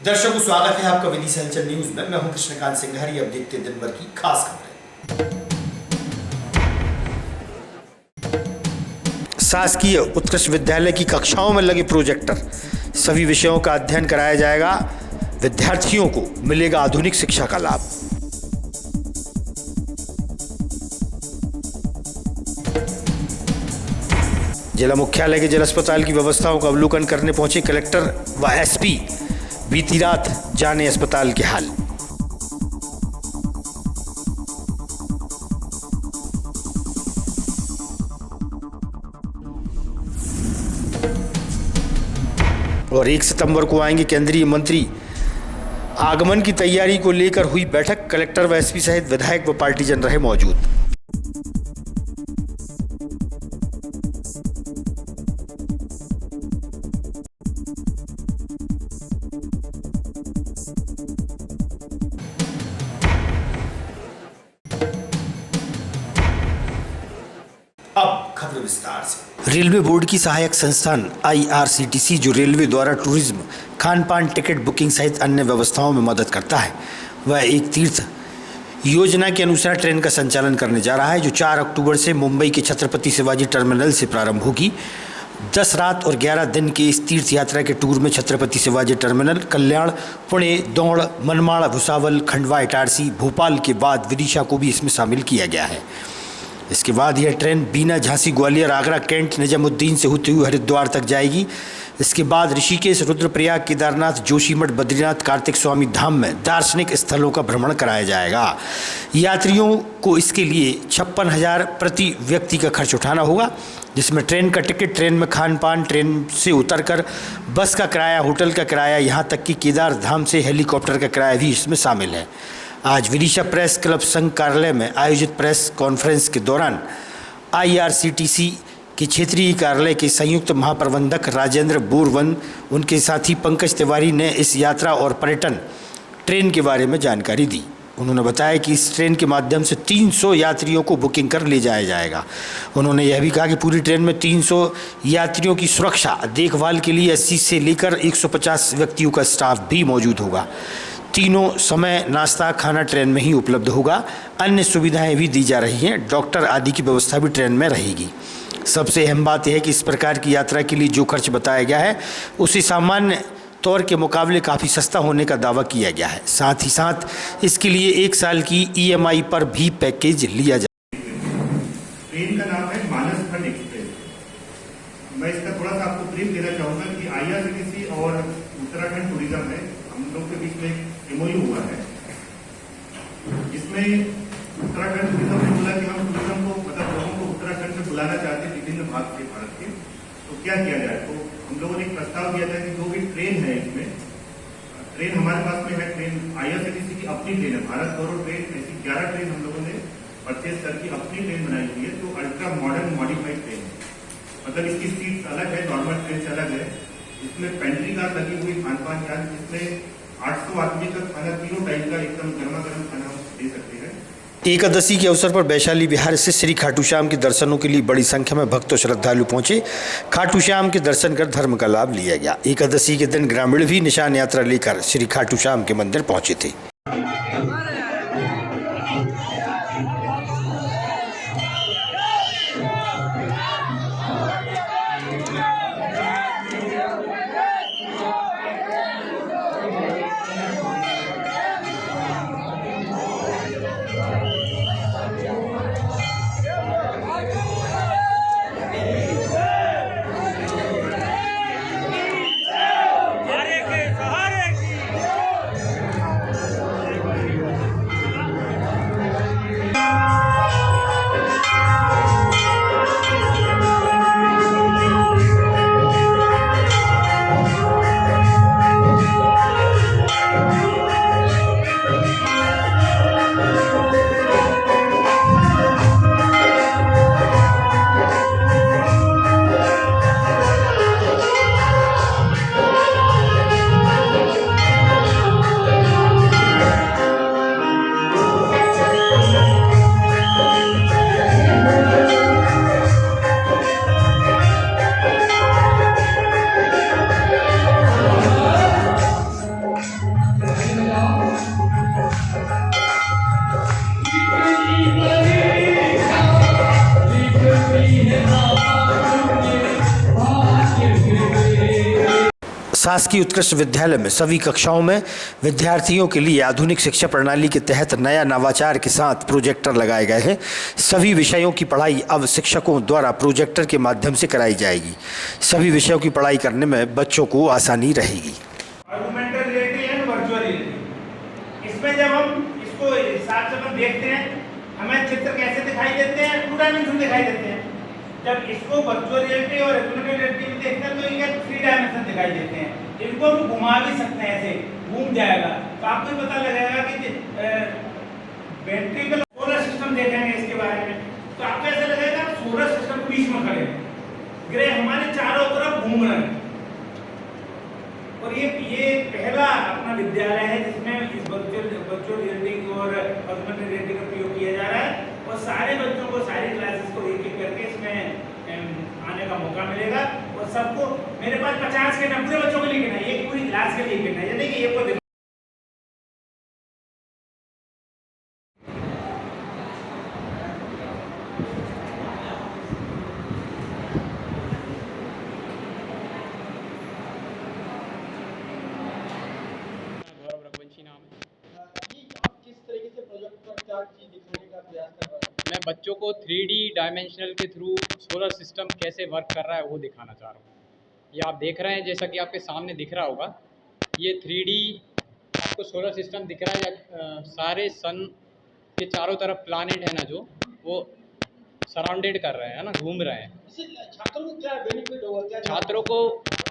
दर्शकों, स्वागत है आपका विदिशा हलचल न्यूज में। मैं हूं कृष्णकांत सिंघारी। अब देखते हैं दिन भर की खास खबरें। शासकीय उत्कृष्ट विद्यालय की कक्षाओं में लगे प्रोजेक्टर, सभी विषयों का अध्ययन कराया जाएगा। विद्यार्थियों को मिलेगा आधुनिक शिक्षा का लाभ। जिला मुख्यालय के जिला अस्पताल की व्यवस्थाओं का अवलोकन करने पहुंचे कलेक्टर व एसपी। बीती रात जाने अस्पताल के हाल। और 1 सितंबर को आएंगे केंद्रीय मंत्री। आगमन की तैयारी को लेकर हुई बैठक। कलेक्टर व एसपी सहित विधायक व पार्टीजन रहे मौजूद। अब खबर विस्तार से। रेलवे बोर्ड की सहायक संस्थान IRCTC, जो रेलवे द्वारा टूरिज्म, खान पान, टिकट बुकिंग सहित अन्य व्यवस्थाओं में मदद करता है, वह एक तीर्थ योजना के अनुसार ट्रेन का संचालन करने जा रहा है, जो 4 अक्टूबर से मुंबई के छत्रपति शिवाजी टर्मिनल से प्रारंभ होगी। 10 रात और 11 दिन के इस तीर्थ यात्रा के टूर में छत्रपति शिवाजी टर्मिनल, कल्याण, पुणे, दौड़, मनमाड़, भुसावल, खंडवा, इटारसी, भोपाल के बाद विदिशा को भी इसमें शामिल किया गया है। इसके बाद यह ट्रेन बीना, झांसी, ग्वालियर, आगरा, कैंट, निजामुद्दीन से होते हुए हरिद्वार तक जाएगी। इसके बाद ऋषिकेश, रुद्रप्रयाग, केदारनाथ, जोशीमठ, बद्रीनाथ, कार्तिक स्वामी धाम में दार्शनिक स्थलों का भ्रमण कराया जाएगा। यात्रियों को इसके लिए 56,000 प्रति व्यक्ति का खर्च उठाना होगा, जिसमें ट्रेन का टिकट, ट्रेन में खान पान, ट्रेन से उतरकर बस का किराया, होटल का किराया, यहाँ तक कि केदार धाम से हेलीकॉप्टर का किराया भी इसमें शामिल है। आज विदिशा प्रेस क्लब संघ कार्यालय में आयोजित प्रेस कॉन्फ्रेंस के दौरान IRCTC के क्षेत्रीय कार्यालय के संयुक्त महाप्रबंधक राजेंद्र बोरवन, उनके साथी पंकज तिवारी ने इस यात्रा और पर्यटन ट्रेन के बारे में जानकारी दी। उन्होंने बताया कि इस ट्रेन के माध्यम से 300 यात्रियों को बुकिंग कर ले जाया जाएगा। उन्होंने यह भी कहा कि पूरी ट्रेन में 300 यात्रियों की सुरक्षा देखभाल के लिए 80 से लेकर 150 व्यक्तियों का स्टाफ भी मौजूद होगा। तीनों समय नाश्ता खाना ट्रेन में ही उपलब्ध होगा। अन्य सुविधाएं भी दी जा रही हैं। डॉक्टर आदि की व्यवस्था भी ट्रेन में रहेगी। सबसे अहम बात यह है कि इस प्रकार की यात्रा के लिए जो खर्च बताया गया है, उसे सामान्य तौर के मुकाबले काफ़ी सस्ता होने का दावा किया गया है। साथ ही साथ इसके लिए 1 साल की EMI पर भी पैकेज लिया जाए। ट्रेन का नाम है मानस खंड एक्सप्रेस। मैं इसका थोड़ा सा आपको ब्रीफ देना चाहूँगा कि IRCTC और उत्तराखंड टूरिज्म में हम लोग के बीच में MOU हुआ है, जिसमें उत्तराखंड टूरिज्म ने बोला कि हम टूरिज्म को, मतलब लोगों को उत्तराखंड में बुलाना चाहते हैं विभिन्न भाग से भारत के, तो क्या किया जाए। तो हम लोगों ने एक प्रस्ताव दिया था कि जो भी ट्रेन है, इसमें ट्रेन हमारे पास में है, ट्रेन IRCTC की अपनी ट्रेन है, भारत गौरव ट्रेन, ऐसी 11 ट्रेन हम लोगों ने परचेज करके अपनी ट्रेन बनाई हुई है, जो अल्ट्रा मॉडर्न मॉडिफाइड ट्रेन है। मतलब इसकी सीट अलग है, नॉर्मल ट्रेन से अलग है। इसमें पेंट्री कार लगी हुई, खान पान यान, जिसमें 800 आदमी का खाना, 3 टाइम का एकदम गर्मा गर्म खाना हम दे सकते हैं। एकादशी के अवसर पर वैशाली बिहार से श्री खाटू श्याम के दर्शनों के लिए बड़ी संख्या में भक्त और श्रद्धालु पहुंचे। खाटू श्याम के दर्शन कर धर्म का लाभ लिया गया। एकादशी के दिन ग्रामीण भी निशान यात्रा लेकर श्री खाटू श्याम के मंदिर पहुंचे थे। शासकीय उत्कृष्ट विद्यालय में सभी कक्षाओं में विद्यार्थियों के लिए आधुनिक शिक्षा प्रणाली के तहत नया नवाचार के साथ प्रोजेक्टर लगाए गए हैं। सभी विषयों की पढ़ाई अब शिक्षकों द्वारा प्रोजेक्टर के माध्यम से कराई जाएगी। सभी विषयों की पढ़ाई करने में बच्चों को आसानी रहेगी। Augmented reality and virtual reality, इसमें जब हम इसको हिसाब से हम देखते हैं, हमें चित्र कैसे दिखाई देते हैं, 2 डायमेंशन दिखाई देते हैं। जब इसको वर्चुअल रियलिटी और ऑगमेंटेड रियलिटी में देखते हैं तो इनके 3 डायमेंशन दिखाई देते हैं। इनको हम घुमा भी सकते हैं, ऐसे घूम जाएगा तो आपको पता लगेगा कि वेंट्रिकल सोलर सिस्टम देखेंगे इसके बारे में तो आपको ऐसा लगेगा सोलर सिस्टम के बीच में खड़े हैं, ग्रह हमारे चारों तरफ घूम रहे हैं। और ये पहला अपना विद्यालय है जिसमें इस वर्चुअल रियलिटी और ऑगमेंटेड रियलिटी का प्रयोग किया जा रहा है और सारे बच्चों को सारी क्लासेस को एक एक करके इसमें आने का मौका मिलेगा और सबको मेरे पास 50 के पूरे बच्चों के लिए कितना है, एक पूरी क्लास के लिए कितना है, यानी कि ये को मैं बच्चों को 3D डायमेंशनल के थ्रू सोलर सिस्टम कैसे वर्क कर रहा है वो दिखाना चाह रहा हूँ। ये आप देख रहे हैं, जैसा कि आपके सामने दिख रहा होगा, ये 3D आपको सोलर सिस्टम दिख रहा है। सारे सन के चारों तरफ प्लानेट है ना, जो वो सराउंडेड कर रहे हैं ना, घूम रहे हैं। छात्रों को क्या बेनिफिट होगा? छात्रों को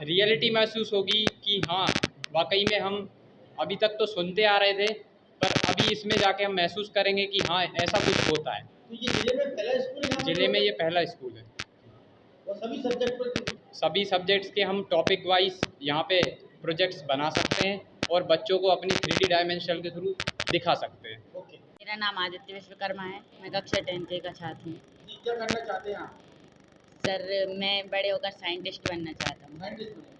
रियलिटी महसूस होगी कि हाँ वाकई में हम अभी तक तो सुनते आ रहे थे पर अभी इसमें जाके हम महसूस करेंगे कि हाँ ऐसा कुछ होता है। तो ये जिले में पहला स्कूल है? जिले में ये पहला स्कूल है और सभी सब्जेक्ट्स के हम टॉपिक वाइज यहाँ पे प्रोजेक्ट्स बना सकते हैं और बच्चों को अपनी 3D डायमेंशन के थ्रू दिखा सकते हैं। ओके। मेरा नाम आदित्य विश्वकर्मा है, मैं कक्षा 10th का छात्र हूँ। क्या करना चाहते हैं आप? सर मैं बड़े होकर साइंटिस्ट बनना चाहता हूँ।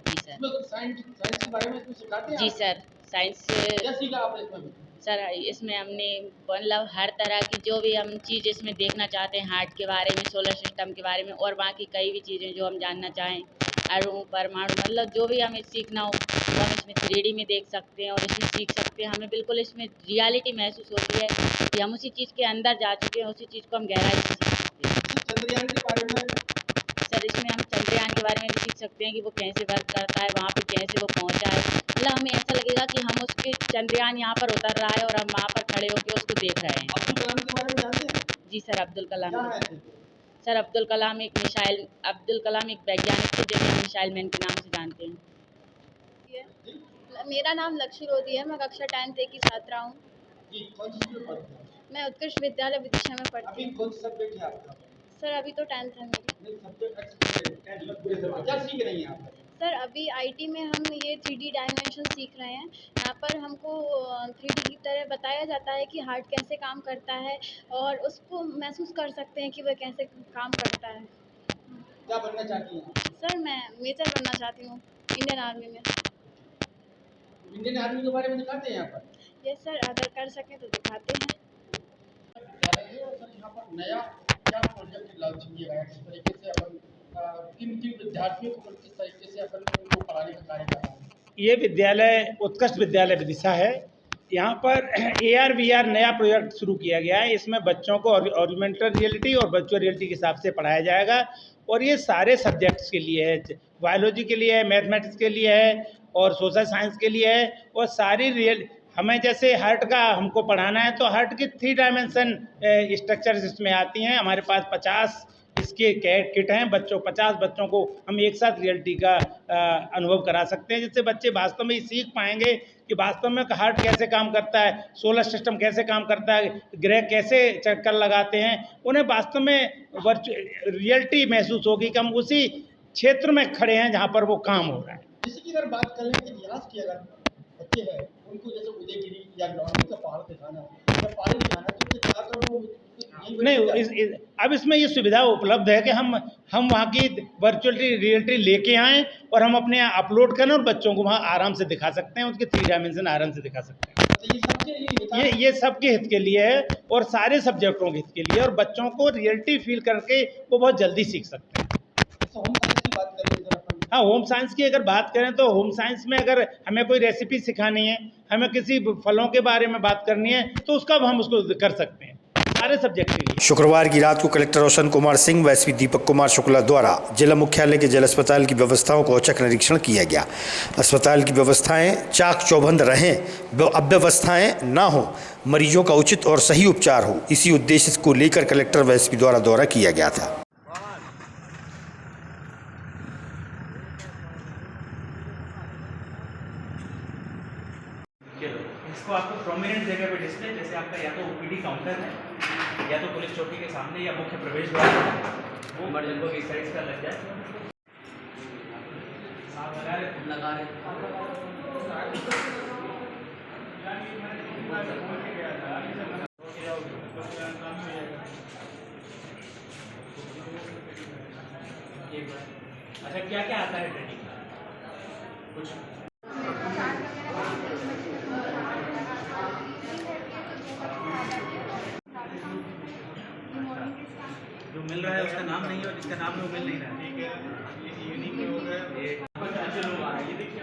जी सर। साइंस के बारे में इसमें सिखाते हैं? जी सर, साइंस क्या सीखा आपने इसमें? सर इसमें हमने मतलब हर तरह की जो भी हम चीज़ इसमें देखना चाहते हैं, हार्ट के बारे में, सोलर सिस्टम के बारे में और बाकी कई भी चीज़ें जो हम जानना चाहें, अणु परमाणु, मतलब जो भी हमें सीखना हो तो हम इसमें 3D में देख सकते हैं और इसमें सीख सकते हैं। हमें बिल्कुल इसमें रियलिटी महसूस होती है कि हम उसी चीज़ के अंदर जा चुके हैं, उसी चीज़ को हम गहराई से सीख सकते हैं। चंद्रयान के बारे में? सर इसमें हम चंद्रयान के बारे में भी सीख सकते हैं कि वो कैसे वर्क करता है, वहाँ पे कैसे वो पहुँचा है। मतलब हमें ऐसा लगेगा कि हम उसके चंद्रयान यहाँ पर उतर रहा है और हम वहाँ पर खड़े होकर उसको देख रहे हैं। अब्दुल कलाम के बारे में जानते हैं? जी सर, अब्दुल कलाम। क्या है? सर अब्दुल कलाम एक वैज्ञानिक थे जिन्हें हम मिसाइल मैन के नाम से जानते हैं। मेरा नाम लक्ष्मी रोधी है, मैं कक्षा 10th की छात्रा हूँ। जी, कौन सी स्कूल पढ़ते हैं? मैं उत्कृष्ट विद्यालय विदिशा में पढ़ती अभी हूँ। कौन सा सब्जेक्ट है आपका? सर अभी तो 10th है मेरी। क्या सीख रही हैं आप? सर अभी आईटी में हम ये 3D डायमेंशन सीख रहे हैं। यहाँ पर हमको 3D की तरह बताया जाता है कि हार्ट कैसे काम करता है और उसको महसूस कर सकते हैं कि वह कैसे काम करता है। क्या बनना चाहती हैं? सर मैं मेजर बनना चाहती हूँ इंडियन आर्मी में। इंडियन आर्मी के बारे में दिखाते हैं यहाँ पर? यस सर, अगर कर सकें तो दिखाते हैं। सर यहाँ पर नया क्या प्रोजेक्ट लॉन्च किया गया है? किस तरीके से अपन किन विद्यार्थियों को किस तरीके से अपन उनको पढ़ाने का कार्य कर रहे हैं? ये विद्यालय उत्कृष्ट विद्यालय विदिशा है। यहाँ पर AR/VR नया प्रोजेक्ट शुरू किया गया है। इसमें बच्चों को ऑगमेंटेड रियलिटी और वर्चुअल रियलिटी के हिसाब से पढ़ाया जाएगा और ये सारे सब्जेक्ट्स के लिए है, बायोलॉजी के लिए है, मैथमेटिक्स के लिए है और सोशल साइंस के लिए है। और सारी हमें जैसे हार्ट का हमको पढ़ाना है तो हार्ट की 3 डायमेंशन स्ट्रक्चर्स इसमें आती हैं। हमारे पास 50 इसके किट हैं। 50 बच्चों को हम एक साथ रियलिटी का अनुभव करा सकते हैं, जिससे बच्चे वास्तव में सीख पाएंगे कि वास्तव में हार्ट कैसे काम करता है, सोलर सिस्टम कैसे काम करता है, ग्रह कैसे चक्कर लगाते हैं। उन्हें वास्तव में रियलिटी महसूस होगी कि हम उसी क्षेत्र में खड़े हैं जहाँ पर वो काम हो रहा है। जैसे कि अगर बात करें इतिहास की, अगर बच्चे हैं उनको जैसे उदयगिरी या लौंडी का पहाड़ दिखाना या पहाड़ी दिखाना तो ज़्यादातर वो नहीं, अब इसमें ये सुविधा उपलब्ध है कि हम वहाँ की वर्चुअल रियलिटी लेके आएँ और हम अपने अपलोड करें और बच्चों को वहाँ आराम से दिखा सकते हैं, उसके 3 डायमेंशन आराम से दिखा सकते हैं। तो ये सबके हित के लिए है और सारे सब्जेक्टों के हित के लिए, और बच्चों को रियलिटी फील करके वो बहुत जल्दी सीख सकते हैं। होम साइंस की बात करें हाँ, होम साइंस की अगर बात करें तो होम साइंस में अगर हमें कोई रेसिपी सिखानी है, हमें किसी फलों के बारे में बात करनी है, तो उसका भी हम उसको कर सकते हैं, सारे सब्जेक्ट के लिए। शुक्रवार की रात को कलेक्टर रोशन कुमार सिंह व एसपी दीपक कुमार शुक्ला द्वारा जिला मुख्यालय के जल अस्पताल की व्यवस्थाओं को औचक निरीक्षण किया गया। अस्पताल की व्यवस्थाएं चाक चौबंद रहें, अव्यवस्थाएं न हो, मरीजों का उचित और सही उपचार हो, इसी उद्देश्य को लेकर कलेक्टर व एसपी द्वारा दौरा किया गया था। इसको आपको प्रोमिनेंट जगह पे डिस्प्ले, जैसे आपका या तो ओपीडी काउंटर है या तो पुलिस चौकी के सामने या मुख्य प्रवेश द्वार है, वो मर्जन को इस साइड का लग जाए। आप लगा रहे अच्छा, क्या क्या आता है ट्रेनिंग में? कुछ जो मिल रहा है उसका नाम नहीं है और जिसका नाम है वो मिल नहीं रहा है। ठीक है, ये यूनिक में हो गया। ये अच्छे लोग आ रहे हैं, ये देखिए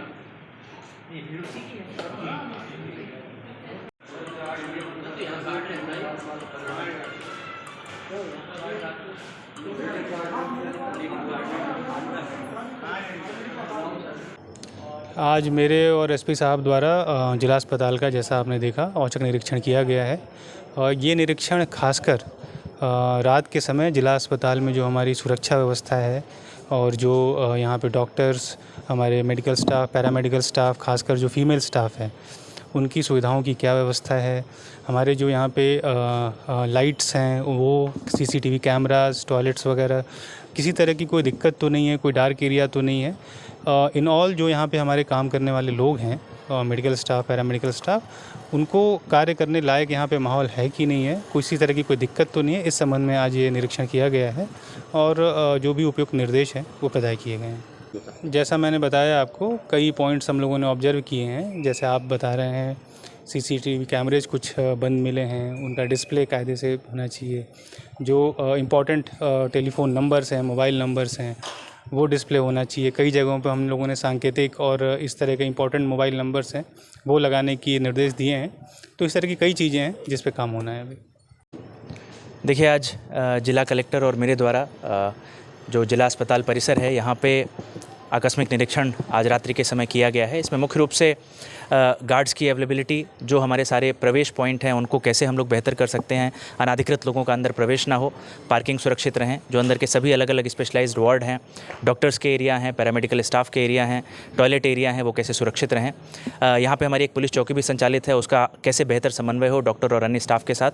ये भीड़ उसी की है। आज मेरे और एसपी साहब द्वारा जिला अस्पताल का, जैसा आपने देखा, औचक निरीक्षण किया गया है। और ये निरीक्षण खासकर रात के समय जिला अस्पताल में जो हमारी सुरक्षा व्यवस्था है और जो यहाँ पे डॉक्टर्स, हमारे मेडिकल स्टाफ, पैरामेडिकल स्टाफ, खासकर जो फीमेल स्टाफ है, उनकी सुविधाओं की क्या व्यवस्था है, हमारे जो यहाँ पे लाइट्स हैं वो, सीसीटीवी कैमरास, टॉयलेट्स वगैरह, किसी तरह की कोई दिक्कत तो नहीं है, कोई डार्क एरिया तो नहीं है। इन ऑल जो यहाँ पे हमारे काम करने वाले लोग हैं, मेडिकल स्टाफ, पैरामेडिकल स्टाफ, उनको कार्य करने लायक यहाँ पे माहौल है कि नहीं है, किसी तरह की कोई दिक्कत तो नहीं है, इस संबंध में आज ये निरीक्षण किया गया है और जो भी उपयुक्त निर्देश हैं वो प्रदाय किए गए हैं। जैसा मैंने बताया आपको, कई पॉइंट्स हम लोगों ने ऑब्जर्व किए हैं। जैसे आप बता रहे हैं, सीसीटीवी कैमरेज कुछ बंद मिले हैं, उनका डिस्प्ले कायदे से होना चाहिए। जो इम्पॉर्टेंट टेलीफ़ोन नंबर्स हैं, मोबाइल नंबर्स हैं, वो डिस्प्ले होना चाहिए। कई जगहों पर हम लोगों ने सांकेतिक और इस तरह के इम्पोर्टेंट मोबाइल नंबर्स हैं वो लगाने की निर्देश दिए हैं। तो इस तरह की कई चीज़ें हैं जिस पे काम होना है अभी। देखिए, आज जिला कलेक्टर और मेरे द्वारा जो जिला अस्पताल परिसर है यहाँ पे आकस्मिक निरीक्षण आज रात्रि के समय किया गया है। इसमें मुख्य रूप से गार्ड्स की अवेलेबिलिटी, जो हमारे सारे प्रवेश पॉइंट हैं उनको कैसे हम लोग बेहतर कर सकते हैं, अनाधिकृत लोगों का अंदर प्रवेश ना हो, पार्किंग सुरक्षित रहें, जो अंदर के सभी अलग अलग स्पेशलाइज्ड वार्ड हैं, डॉक्टर्स के एरिया हैं, पैरामेडिकल स्टाफ के एरिया हैं, टॉयलेट एरिया हैं, वो कैसे सुरक्षित रहें। यहाँ पे हमारी एक पुलिस चौकी भी संचालित है, उसका कैसे बेहतर समन्वय हो डॉक्टर और अन्य स्टाफ के साथ।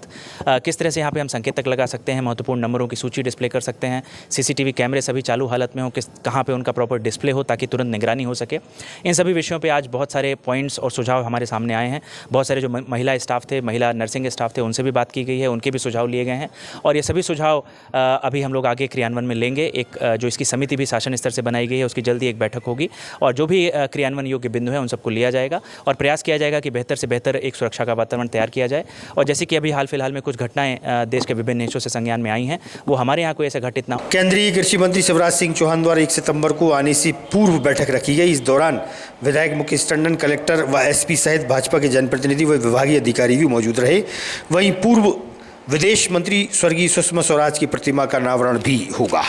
किस तरह से यहाँ पर हम संकेतक लगा सकते हैं, महत्वपूर्ण नंबरों की सूची डिस्प्ले कर सकते हैं, सीसीटीवी कैमरे सभी चालू हालत में हो, कहाँ पर उनका प्रॉपर डिस्प्ले हो ताकि तुरंत निगरानी हो सके। इन सभी विषयों पे आज बहुत सारे पॉइंट्स और सुझाव हमारे सामने आए हैं। बहुत सारे जो महिला स्टाफ थे, महिला नर्सिंग स्टाफ थे, उनसे भी बात की गई है, उनके भी सुझाव लिए गए हैं और ये सभी सुझाव अभी हम लोग आगे क्रियान्वयन में लेंगे। एक जो इसकी समिति भी शासन स्तर से बनाई गई है, उसकी जल्दी एक बैठक होगी और जो भी क्रियान्वयन योग्य बिंदु है उन सबको लिया जाएगा और प्रयास किया जाएगा कि बेहतर से बेहतर एक सुरक्षा का वातावरण तैयार किया जाए। और जैसे कि अभी हाल फिलहाल में कुछ घटनाएं देश के विभिन्न हिस्सों से संज्ञान में आई हैं, वो हमारे यहाँ कोई ऐसा घटित ना हो। केंद्रीय कृषि मंत्री शिवराज सिंह चौहान द्वारा 1 सितंबर को आने से पूर्व बैठक रखी गई। इस दौरान विधायक मुकेश टंडन, कलेक्टर व एसपी सहित भाजपा के जनप्रतिनिधि व विभागीय अधिकारी भी मौजूद रहे। वहीं पूर्व विदेश मंत्री स्वर्गीय सुषमा स्वराज की प्रतिमा का अनावरण भी होगा।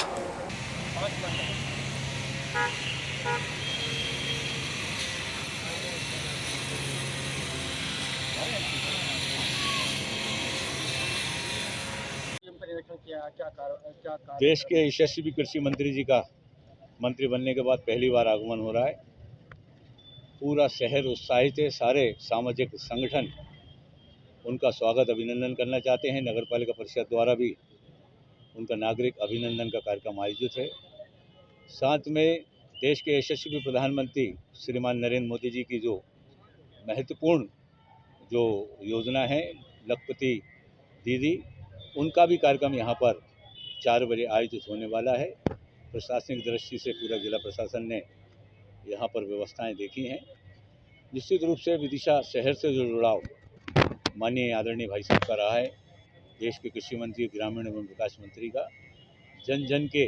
देश के यशस्वी कृषि मंत्री जी का मंत्री बनने के बाद पहली बार आगमन हो रहा है। पूरा शहर उत्साहित है, सारे सामाजिक संगठन उनका स्वागत अभिनंदन करना चाहते हैं। नगर पालिका परिषद द्वारा भी उनका नागरिक अभिनंदन का कार्यक्रम आयोजित है। साथ में देश के यशस्वी प्रधानमंत्री श्रीमान नरेंद्र मोदी जी की जो महत्वपूर्ण जो योजना है लखपति दीदी, उनका भी कार्यक्रम यहाँ पर 4 बजे आयोजित होने वाला है। प्रशासनिक दृष्टि से पूरा जिला प्रशासन ने यहाँ पर व्यवस्थाएं देखी हैं। निश्चित रूप से विदिशा शहर से जो जुड़ाव माननीय आदरणीय भाई साहब का रहा है, देश के कृषि मंत्री, ग्रामीण एवं विकास मंत्री का, जन जन के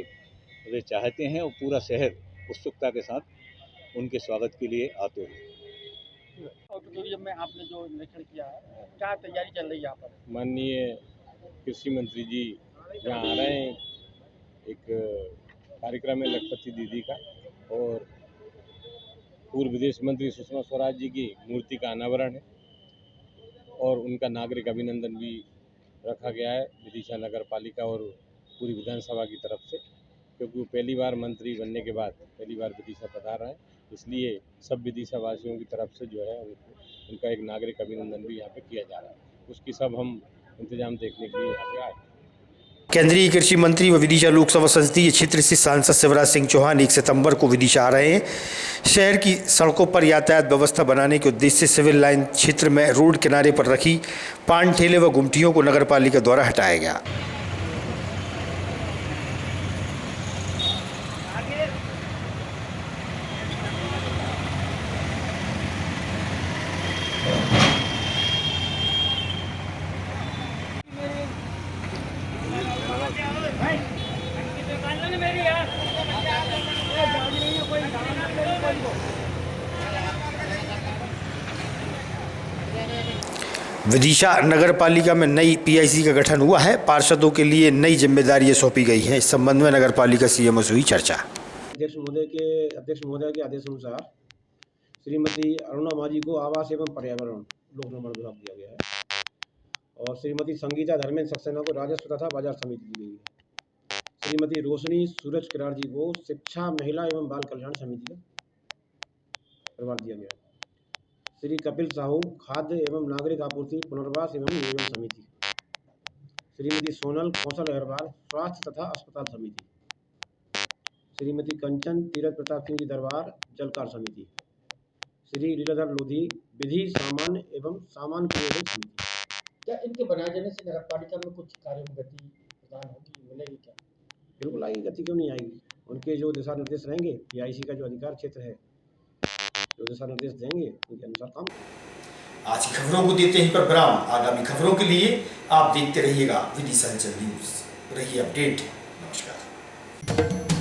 वे चाहते हैं और पूरा शहर उत्सुकता के साथ उनके स्वागत के लिए आते हैं। और टूरिज्म में आपने जो निरीक्षण किया है, क्या तैयारी चल रही है यहाँ पर? माननीय कृषि मंत्री जी यहाँ आ रहे हैं, एक कार्यक्रम है लखपति दीदी का, और पूर्व विदेश मंत्री सुषमा स्वराज जी की मूर्ति का अनावरण है और उनका नागरिक अभिनंदन भी रखा गया है विदिशा नगर पालिका और पूरी विधानसभा की तरफ से, क्योंकि वो पहली बार मंत्री बनने के बाद पहली बार विदिशा पधार रहे हैं। इसलिए सब विदिशा वासियों की तरफ से जो है उनका एक नागरिक अभिनंदन भी यहाँ पे किया जा रहा है। उसकी सब हम इंतजाम देखने के लिए यहाँ पे आए। केंद्रीय कृषि मंत्री व विदिशा लोकसभा संसदीय क्षेत्र से सांसद शिवराज सिंह चौहान 1 सितंबर को विदिशा आ रहे हैं। शहर की सड़कों पर यातायात व्यवस्था बनाने के उद्देश्य से सिविल लाइन क्षेत्र में रोड किनारे पर रखी पान ठेले व गुमटियों को नगर पालिका द्वारा हटाया गया। विदिशा नगर पालिका में नई पीआईसी का गठन हुआ है। पार्षदों के लिए नई जिम्मेदारियां सौंपी गई हैं। इस संबंध में नगर पालिका सीएमओ से हुई चर्चा। अध्यक्ष महोदय के आदेशानुसार श्रीमती अरुणा माझी को आवास एवं पर्यावरण लोक निर्माण विभाग दिया गया है और श्रीमती संगीता धर्मेंद्र सक्सेना को राजस्व तथा बाजार समिति दी गई है। श्रीमती रोशनी सूरज किरार जी को शिक्षा, महिला एवं बाल कल्याण समिति का प्रभार दिया गया है। श्री कपिल साहू खाद्य एवं नागरिक आपूर्ति पुनर्वास एवं नियोजन समिति, श्रीमती सोनल कौशल अग्रवाल स्वास्थ्य तथा अस्पताल समिति, श्रीमती कंचन तीरथ प्रताप सिंह जी दरबार जलकार समिति, श्री लीलाधर लोधी विधि सामान्य एवं सामान्य नियोजन समिति। क्या इनके बनाए जाने से नगर पालिका में कुछ कार्यों में गति प्रदान होगी, मिलेगी क्या? बिल्कुल आएगी, गति क्यों नहीं आएगी। उनके जो दिशा निर्देश रहेंगे, पीआईसी का जो अधिकार क्षेत्र है, जो दिशा निर्देश देंगे उनके अनुसार काम। आज की खबरों को देते ही पर विराम। आगामी खबरों के लिए आप देखते रहिएगा विदिशा न्यूज़। रहिए अपडेट। नमस्कार।